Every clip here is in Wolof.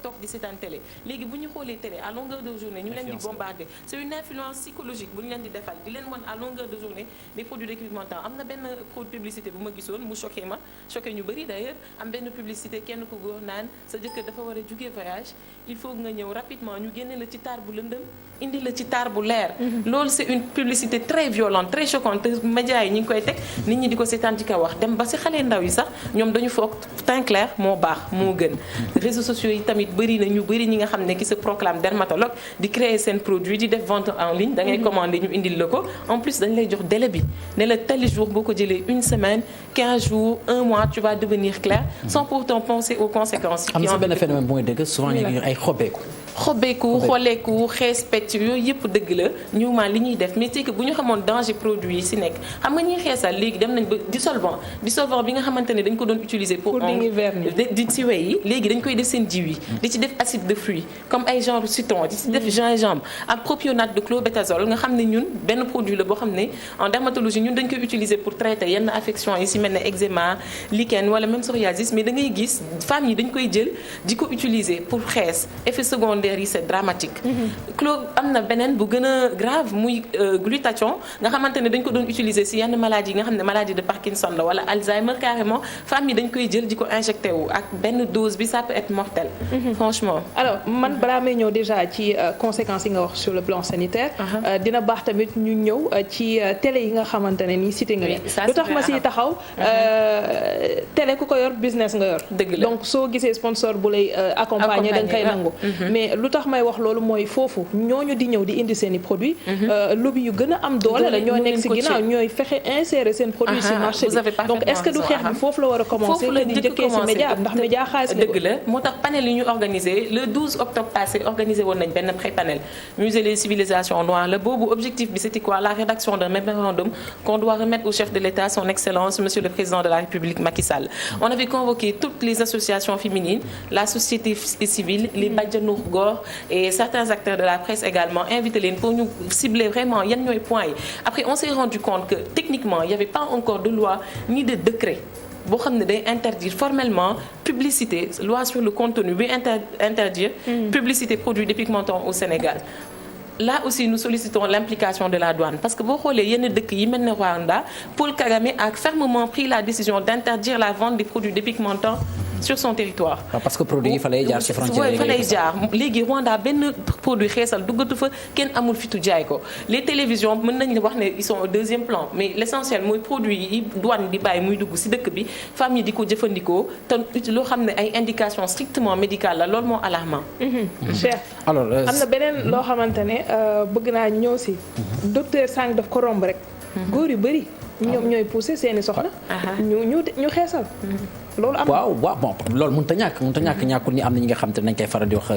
toog di seetaan télé léegi bu ñu xoolee télé à longueur de journée ñu leen di bombarder c'est une influence psychologique bu ñu leen di defal di leen wan à longueur de journée des produits déclimentants am na benn produit publicité bu ma gisoon mu choqué ñu bëri d'ailleurs am benn publicité kenn ko góor naan sa jëkkër dafa war a jugee voyage il faut nga ñëw rapidement ñu génne la ci taar bu lëndëm indi la ci taar bu leer loolu c'est une publicité très violente très choquante médias yi ñu ngi koy teg nit ñi di ko seetaan di ko wax dem ba ci xale ndaw yi sax ñoom dañu foog teint clair moo baax moo gën réseaux sociaux yi tamit bëri na ñu bëri ñi nga xam ne qui se proclame dermatologue di créer seen produit di def vente en ligne da ngay commander ñu indil la ko en plus dañ lay jox délai bi ne la tel jour boo ko jëlee une semaine 15 jours un mois tu vas devenir clair sans pourtant penser aux conséquences. am na benn phénomène bu muy dëgg souvent ñu ngi ay xobbeeku xooleeku xees pecc yooyu yëpp dëgg la ñu ma li ñuy def mais c'est que bu ñu xamoon danger produit yi ci nekk xam nga ñuy xeesal léegi dem nañ ba dissolvant bi nga xamante ne dañ ko doon utiliser pour di ci wey yi léegi dañ koy def seen jiw yi di ci def acide de fruits comme ay genre citron di ci def gingembre ak propionate de clobétasol nga xam ne ñun benn produit la boo xam ne en dermatologie ñun dañ koy utiliser pour traiter yenn affection yi ci mel ne eczéma lichen wala même psoriasis mais da ngay gis femmes yi dañ koy jël di ko utiliser pour xees effet secondaire yi c'est dramatique. am na beneen bu gën a grave muy glutathion nga xamante ne dañ ko doon utiliser ci yenn maladies yi nga xam ne maladie de Parkinson la wala Alzheimer carrément femmes yi dañ koy jël di ko injecté wu ak benn dose bi ça peut être mortel. Franchement. alors man balaa may ñëw déjà ci conséquences yi nga wax sur le plan sanitaire. dina baax tamit ñu ñëw ci télé yi nga xamante ne nii cité nga leen. lu tax ma ci taxaw télé ku ko yor business nga yor. dëgg la donc soo gisee sponsor bu lay accompagner da nga koy nangu. mais lu tax may wax loolu mooy foofu ñooñu di ñëw di indi seen i produits. lobby yu gën a am doole la ñoo nekk ci ginnaaw ñooy fexe insérer seen produit ci marché bi donc est-ce que du xeex bi foofu la war a commencer que di njëkkee ci média ndax média xaalis dëgg la moo tax panel yi ñu organisé le 12 octobre passé organisé woon nañ benn pré-panel musée des civilisations noires la boobu objectif bi c'était quoi la rédaction d'un mémorandum qu'on doit remettre au chef de l'État son excellence monsieur le président de la République Macky Sall on avait convoqué toutes les associations féminines la société civile les bajjanu góor et certains acteurs de la presse également invité leen pour ñu cibler vraiment yan ñooy points yi après on s'est rendu compte que techniquement il y avait pas encore de loi ni de décret boo xam ne day interdire formellement publicité loi sur le contenu bi interdire publicité produits dépigmentants au Sénégal là aussi nous sollicitons l'implication de la douane parce que boo xoolee yenn dëkk yi mel ne Rwanda Paul Kagame a fermement pris la décision d'interdire la vente des produits dépigmentants sur son territoire. parce que produit yi fa lay jaar ci frontière yi fa lay jaar léegi Rwanda benn produit xeesal duggatu fa kenn amul fitu jaay ko les télévisions mën nañu wax ne ils sont au deuxième plan mais l'essentiel mooy produit yi douane di bàyyi muy dugg ci dëkk bi femmes yi di ko jëfandikoo te loo xam ne ay indications strictement médicales la loolu moo alarmant. cher alors am na beneen loo xamante ne bëgg naa ñëw ci docteur Sang daf ko romb rek. góor yu bari ñoom ñooy pousser seeni soxna. ñu xeesal. loolu am waaw bon loolu mënut a ñàkk ñàkkul ni am na ñi nga xamante ne nañ koy faral di wax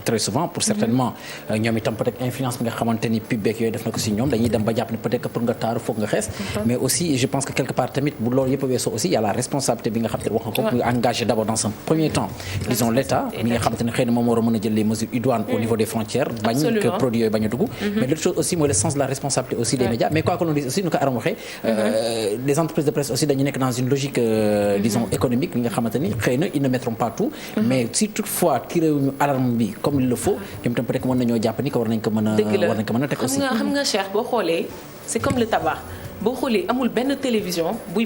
très souvent pour certainement ñoom itam peut-être influence bi nga xamante ni pub beeg yooyu def na ko ci ñoom dañuy dem ba jàpp ne peut-être que pour nga taaru foog nga xees mais aussi je pense que quelque part tamit bu loolu yëpp a weesoo aussi il y a la responsabilité bi nga xamante ne wax nga ko muy engagé d'abord dans un premier temps disons l'État mi nga xamante ne xëy na moom war a mën a jël les mesures idoines au niveau des frontières bañ que produits yooyu bañ a dugg mais l'autre chose aussi mooy le sens de la responsabilité aussi des médias mais quoi que l'on dise aussi nu ko Aram waxee les entreprises de presse aussi dañu nekk dans une logique disons économique li nga xamante ni xëy na ils ne mettront pas tout mais si toutefois tiré wuñu alarme bi comme il le faut ñoom tam peut-être mën nañoo jàpp ni que war nañ ko mën a teg aussi xam nga Cheikh boo xoolee c'est comme le tabac boo xoolee amul benn télévision buy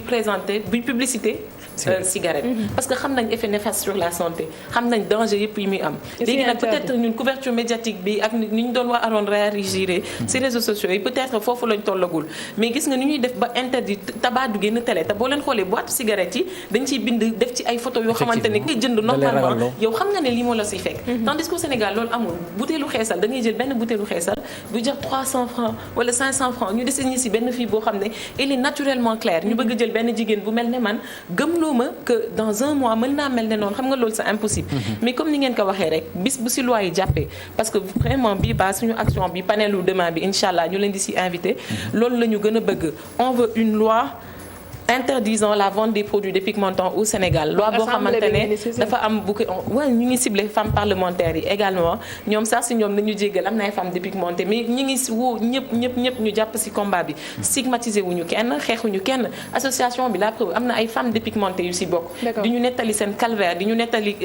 publicité cigarette parce que xam nañ effet néfaste sur la santé xam nañ danger yëpp yi muy am léegi nag peut-être ñun couverture médiatique bi ak ni ñu doon waa aroon réagir ci réseaux sociaux yi peut-être foofu lañ tollagul mais gis nga ni ñuy def ba interdit tabac du génn télé te boo leen xoolee boîte cigarette yi dañ ciy bind def ci ay photos yoo xamante ne koy jënd normalement yow xam nga ne lii moo la siy fekk tandis qu'au Sénégal loolu amul butéelu xeesal da ngay jël benn butéelu xeesal bu jar 300 francs wala 500 francs ñu dessiné ci benn fille boo xam ne elle est naturellement claire ñu bëgg jël benn jigéen bu mel ne man gëmloo ma que dans un mois mën naa mel ne noonu xam nga loolu c'est impossible mais comme ni ngeen ko waxee rek bis bu ci loi yi jàppee parce que vraiment bii ba suñu action bi panelu demain bi incha allah ñu leen di ci invité loolu la ñu gën a bëgg on veut une loi interdisant la vente des produits dépigmentants au Sénégal. loi boo xamante ne dafa am bu ko ñu ngi ciblé femmes parlementaires yi également ñoom sax si ñoom nañu jéggal am na ay femmes dépigmentées mais ñi ngi woo ñëpp ñu jàpp si combat bi stigmatisé wuñu kenn xeexuñu kenn association bi la preuve am na ay femmes dépigmentées yu si bokk di ñu nettali seen calvaire di ñu nettali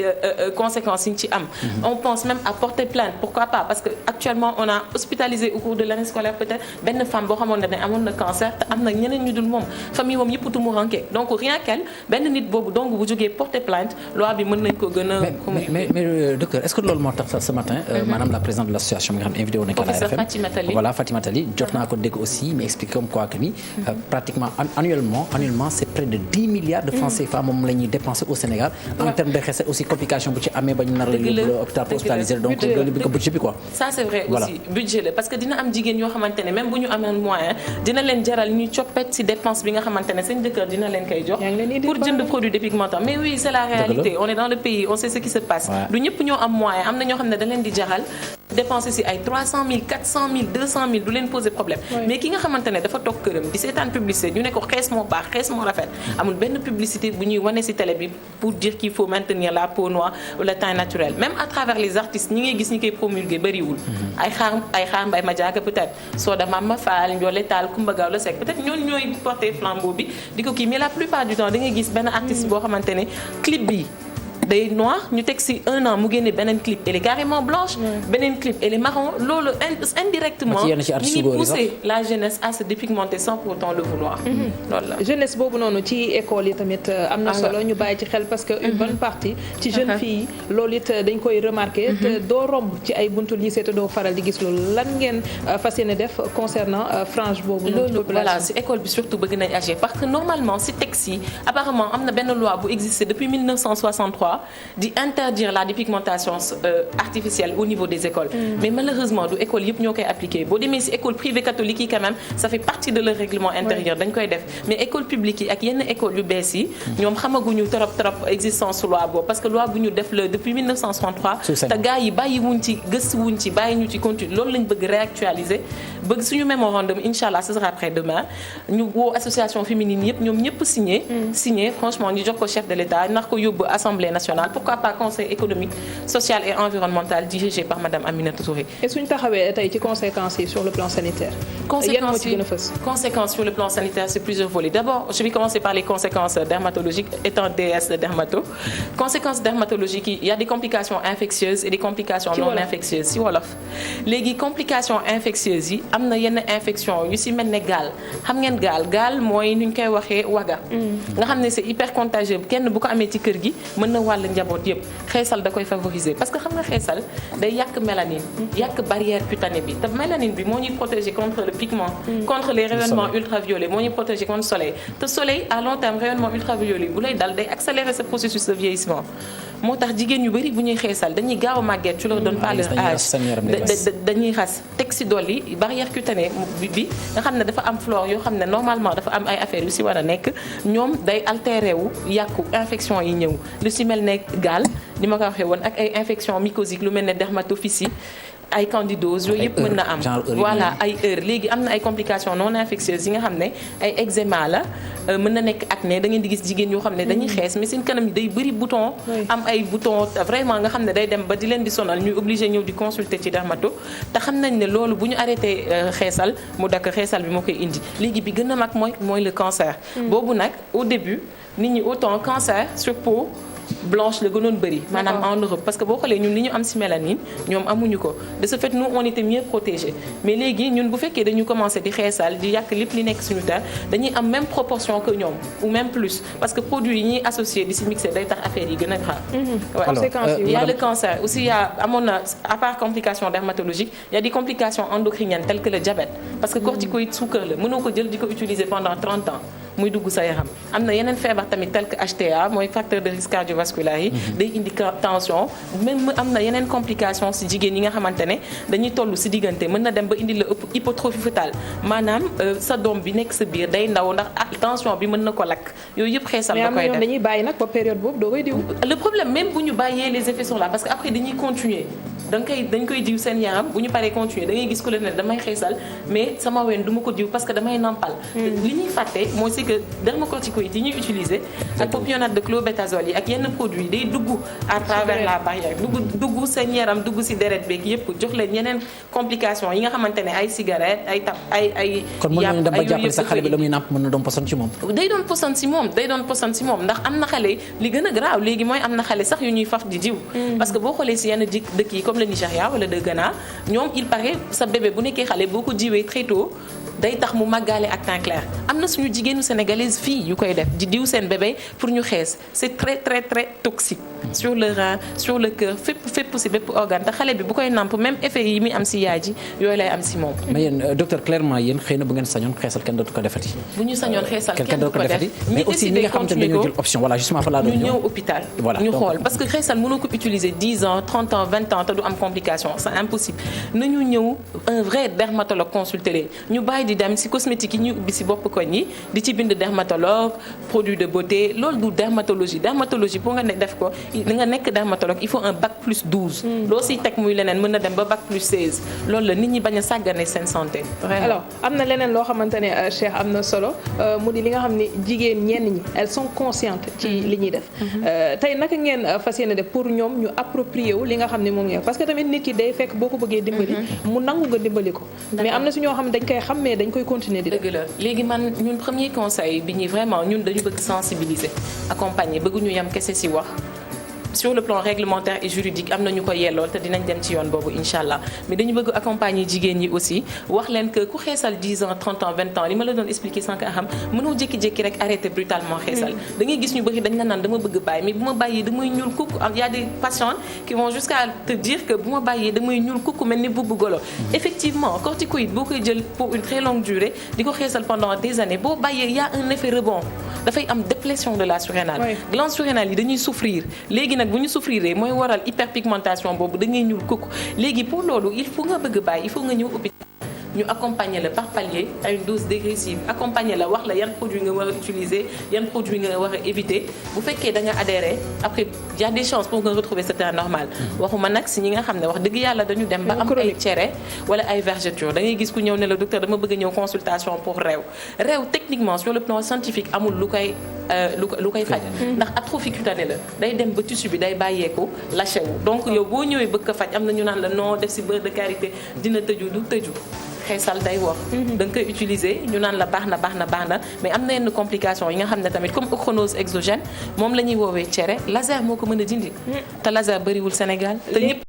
conséquences yi ñu ci am on pense même à porter plainte pourquoi pas parce que actuellement on a hospitalisé au cours de l'année scolaire peut-être benn femme boo xamoon ne amoon na cancer te am na ñeneen ñu dul moom famille moom yëpp tumuranke donc rien qu'elle benn nit boobu donc bu jógee porter plainte loi bi mën nañ ko gën a mais docteur est-ce que loolu moo tax ce matin madame la présidente de l'association bi nga xam ne invité woon nañu ko à la RFM voilà Fatima Tali jot naa ko dégg aussi mais expliqué comme quoi que ni pratiquement annuellement c'est près de 10 milliards de francs CFA moom la ñuy dépenser au Sénégal en termes de recettes aussi complication bu ci amee ba ñu nar la yóbbu hôpital hospitalisé donc loolu bi ko budget bi quoi ça c'est vrai aussi budget la parce que dina am jigéen yoo xamante ne même bu ñu amee moyen dina leen jaral ñuy coppet ci dépense bi nga xamante ne seen jëkkër dina leen koy jox pour jënd produit dépigmentant mais oui c'est la réalité on est dans le pays on sait ce qui se passe du ñëpp ñoo am moyen am na ñoo xam ne da leen di jaral dépenser ci ay 300 000 400 000 200 000 du leen poser problème mais ki nga xamante ne dafa toog këram di seetaan publicité ñu ne ko xees moo baax xees moo rafet amul benn publicité bu ñuy wane ci télé bi pour dire qu'il faut maintenir la peau noire ou le teint naturel même à travers les artistes ñi ngay gis ñi koy promulguer bariwul ay xaar Mbaye Madiaga peut-être Soda Mama Fall Ndiolé Tall Coumba Gawlo Seck peut-être ñooñu ñooy porter flambeau bi di ko kii mais la plupart du temps da ngay gis benn artiste boo xamante ne clip bi day noir ñu teg ci un an mu génne beneen clip elle est carrément blanche beneen clip elle est marron loolu indirectement ñu ngi pousser la jeunesse à se dépigmenter sans pour autant le vouloir loolu la jeunesse boobu noonu ci école yi tamit am na solo ñu bàyyi ci xel parce que une bonne partie ci jeunes filles yi loolu it dañ koy remarquer te doo romb ci ay buntu lycée te doo faral di gis loolu lan ngeen fas yéene def concernant frange boobu loolu voilà ci école bi surtout bëgg nañ agir parce que normalement ci texte yi apparemment am na benn loi bu existé depuis 1963 di interdire la dépigmentation artificielle au niveau des écoles mais malheureusement du école yëpp ñoo koy appliquer boo demee ci école privée catholique yi quand même ça fait partie de leur règlement intérieur dañ koy def mais école publique yi ak yenn école yu bees yi ñoom xamaguñu trop existence loi boobu parce que loi bu ñu def la depuis 1963 te gars yi bàyyi wuñ ci gëstu wuñ ci bàyyi ñu ci continue loolu lañ bëgg réactualiser bëgg suñu mémorandum inchallah ce sera après demain ñu woo association féminine yëpp ñoom ñëpp signé franchement ñu jox ko chef de l'État ndax ko yóbbu assemblée nationale pourquoi pas conseil économique social et environnemental dirigé par madame Aminata Touré. et suñu taxawee tey ci conséquences yi sur le plan sanitaire. Conséquences sur le plan sanitaire c'est plusieurs volets d'abord je vais commencer par les conséquences dermatologiques étant DS de dermato conséquences dermatologiques il y a des complications infectieuses et des complications non infectieuses si wolof léegi complications infectieuses yi am na yenn infection yu si mel ne gaal xam ngeen gaal mooy nu ñu koy waxee waga nga xam ne c'est hyper contagieux kenn bu ko amee ci kër gi mën na wàll njaboot yëpp xeesal da koy favoriser parce que xam nga xeesal day yàq mélanine yàq barrière cutanée bi te mélanine bi moo ñuy protéger contre le pigment contre les rayonnements ultraviolets moo ñuy protéger contre soleil te soleil à long terme rayonnement ultraviolet bu lay dal day accélérer ce processus de vieillissement moo tax jigéen yu bari bu ñuy xeesal dañuy gaaw a màgget tu leur donnes pas leur âge dañuy xas teg ci dolli barrière cutanée bi nga xam ne dafa am flore yoo xam ne normalement dafa am ay affaires yu ci war a nekk ñoom day altéré wu yàqu infection yi ñëw lu ci mel ne gaal ni ma ko waxee woon ak ay infection mycosique lu mel ne dermatophysie ay candidose yooyu yëpp mën na am voilà ay heure léegi am na ay complications non infectieuses yi nga xam ne ay eczéma la mën na nekk acné da ngeen di gis jigéen yoo xam ne dañuy xees mais seen kanam yi day bëri bouton am ay bouton vraiment nga xam ne day dem ba di leen di sonal ñuy obligé ñëw di consulter ci dermato te xam nañ ne loolu bu ñu arrêté xeesal mu dakk xeesal bi moo koy indi léegi bi gën a mag mooy le cancer boobu nag au début nit ñi autant cancer sur peau blanche la gënoon bëri maanaam en Europe parce que boo xoolee ñun li ñu am ci mélanine ñoom amuñu ko de ce fait nous on était mieux protégés mais léegi ñun bu fekkee dañu commencé di xeesal di yàq lépp li nekk suñu teint dañuy am même proportion que ñoom ou même plus parce que produits yi ñuy associé di ci mixé day tax affaire yi gën a grave il y a le cancer aussi il y a amoon na à part complications dermatologiques il y a des complications endocriniennes telles que le diabète parce que corticoïde suukar la mënoo ko jël di ko utiliser pendant 30 ans muy dugg sa yaram am na yeneen feebar tamit tel que HTA mooy facteur de risque cardiovasculaire yi day indi tension même am na yeneen complications ci jigéen yi nga xamante ne dañuy toll ci diggante mën na dem ba indi la hypotrophie fœtale maanaam sa doom bi nekk sa biir day ndaw ndax tension bi mën na ko lakk yooyu yëpp xeesal da koy def dañuy bàyyi nag ba période boobu doo koy diw le problème même bu ñu bàyyee les effets sont là parce que après dañuy continuer dañ koy diw seen yaram bu ñu paree continuer da ngay gis ko leen ne damay xeesal mais sama ween du ma ko diw parce que damay nampal li ñuy fàtte mooy c'est que dermocorticoïdes yi ñuy utiliser ak propionate de clobétasol yi ak yenn produits day dugg à travers la barrière dugg seen yaram dugg ci deret beeg yëpp jox leen yeneen complications yi nga xamante ne ay cigarette ay tap ay kon mën nañu dem ba jàppale sa xale bi la muy nàmp mën na doon poson ci moom. day doon poson ci moom ndax am na xale li gën a graaw léegi mooy am na xale sax yu ñuy faf di diw parce que boo xoolee ci yenn dëkk yi comme le Nigeria wala de Ghana ñoom il paraît sa bébé bu nekkee xale boo ko jiwee très tôt day tax mu màggaale ak teint clair am na suñu jigéenu sénégalaise fii yu koy def di diw seen bébé pour ñu xees c'est très très très toxique sur le rein sur le cœur fépp ci bépp organe te xale bi bu koy namp même effet yi muy am ci yaay ji yooyu lay am ci moom. mais yéen docteur clairement yéen xëy na bu ngeen sañoon xeesal kenn dootu ko defati. bu ñu sañoon xeesal kenn dootu ko def mais aussi ñi nga xam te ne dañoo jël option voilà justement fa laa doon ñu ñëw hôpital. voilà ñu xool parce que xeesal mënoo ko utiliser 10 ans 30 ans 20 ans te du am complication c'est impossible nañu ñëw un vrai dermatologue consulter leen ñu bàyyi di dem ci cosmétique yi ñu ubbi ci bopp koñ yi di ci bind dermatologue produit de beauté loolu du dermatologie pour nga def ko nga nekk dermatologue il faut un bac plus 12. loo siy teg muy leneen mën na dem ba bac plus 16 loolu la nit ñi bañ a sàggane seen santé. alors am na leneen loo xamante ne Cheikh am na solo mu di li nga xam ne jigéen ñenn ñi elles sont conscientes ci li ñuy def. tey naka ngeen fas yéene def pour ñoom ñu approprier wu li nga xam ne moom ngeen parce que tamit nit ki day fekk boo ko bëggee dimbali. mu nangu nga dimbali ko. mais am na si ñoo xam ne dañ koy xam mais dañ koy continuer di def. dëgg la léegi man ñun premier conseil bi ñuy vraiment ñun dañu bëgg sensibiliser accompagner bëgguñu yam kese ci wax. sur le plan réglementaire et juridique am na ñu ko yellool te dinañ dem ci yoon boobu incha allah mais dañu bëgg accompagner jigéen ñi aussi wax leen que ku xeesal 10 ans 30 ans 20 ans li ma la doon expliquer sànq xam mënoo jékki-jékki rek arrêter brutalement xeesal da ngay gis ñu bëri dañ la naan dama bëgg bàyyi mais bu ma bàyyee damay ñuul kukk y a des patients qui vont jusqu'à te dire que bu ma bàyyee damay ñuul kukk mel ni bubbu golo effectivement corticoïde boo koy jël pour une très longue durée di ko xeesal pendant des années boo bàyyee y a un effet rebond dafay am déplétion de la surrénale glande surrénale yi dañuy souffrir léegi nag bu ñu souffrir mooy waral hyperpigmentation boobu da ngay ñuul kukk léegi pour loolu il faut nga bëgg bàyyi il faut nga ñëw hôpital ñu accompagner la par palier à une dose dégressive accompagner la wax la yan produit nga war a utiliser yan produit nga war a éviter bu fekkee da nga adhérer après y a des chances pour nga retrouver cet état normal waxuma nag si ñi nga xam ne wax dëgg yàlla dañu dem ba am ay cere wala ay vergeture da ngay gis ku ñëw ne la docteur dama bëgg a ñëw consultation pour réew techniquement sur le plan scientifique amul lu koy faj ndax atrophie cutanée la day dem ba tissu bi day bàyyeeku lâché wu donc yow boo ñëwee bëgg ko faj am na ñu naan la non def si beurre de karité dina tëju du tëju xeesal day wax da nga koy utiliser ñu naan la baax na mais am na yenn complication yi nga xam ne tamit comme ochronose exogène moom la ñuy woowee cere laser moo ko mën a dindi te laser bëriwul Sénégal te ñëpp